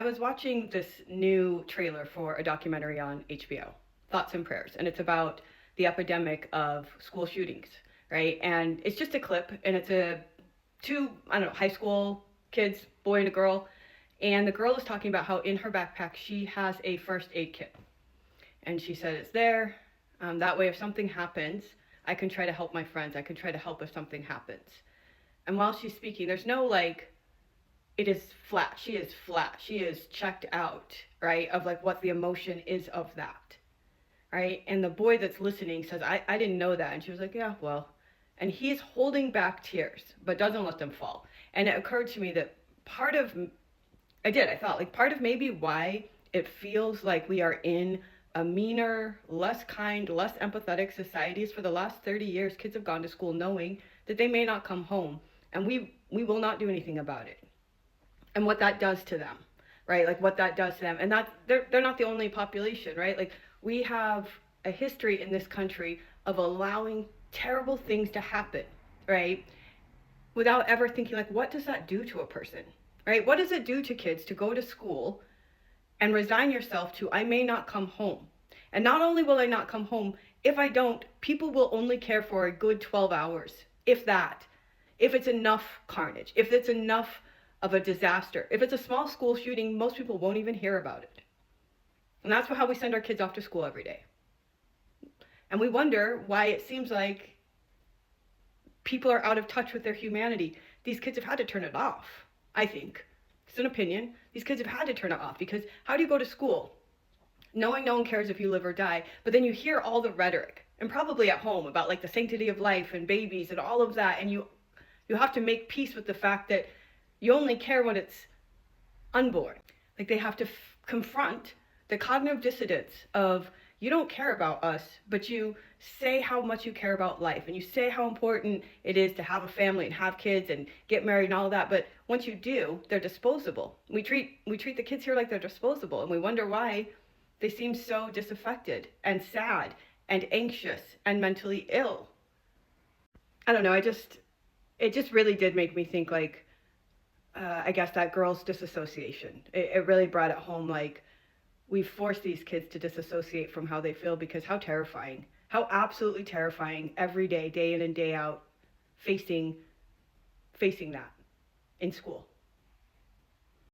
I was watching this new trailer for a documentary on HBO, Thoughts and Prayers, and it's about the epidemic of school shootings, right? And it's just a clip, and it's a two, I don't know, high school kids, boy and a girl, and the girl is talking about how in her backpack she has a first aid kit, and she said it's there. That way, if something happens, I can try to help my friends. I can try to help if something happens. And while she's speaking, there's no like it is flat. She is flat. She is checked out, right? Of like what the emotion is of that, right? And the boy that's listening says, I didn't know that. And she was like, yeah, well. And he's holding back tears, but doesn't let them fall. And it occurred to me that part of, I thought like part of maybe why it feels like we are in a meaner, less kind, less empathetic societies for the last 30 years. Kids have gone to school knowing that they may not come home. And we will not do anything about it and what that does to them, right? Like what that does to them. And that they're not the only population, right? Like we have a history in this country of allowing terrible things to happen, right? Without ever thinking like what does that do to a person? Right? What does it do to kids to go to school and resign yourself to I may not come home. And not only will I not come home, if I don't, people will only care for a good 12 hours, if that. If it's enough carnage, if it's enough of a disaster. If it's a small school shooting, most people won't even hear about it. And that's how we send our kids off to school every day. And we wonder why it seems like people are out of touch with their humanity. These kids have had to turn it off, I think. It's an opinion. These kids have had to turn it off because how do you go to school knowing no one cares if you live or die, but then you hear all the rhetoric and probably at home about like the sanctity of life and babies and all of that, and you have to make peace with the fact that you only care when it's unborn. Like they have to confront the cognitive dissonance of you don't care about us, but you say how much you care about life and you say how important it is to have a family and have kids and get married and all of that. But once you do, they're disposable. We treat the kids here like they're disposable, and we wonder why they seem so disaffected and sad and anxious and mentally ill. I don't know. It just really did make me think like I guess that girl's disassociation. It really brought it home like we force these kids to disassociate from how they feel because how terrifying, how absolutely terrifying every day, day in and day out, facing that in school.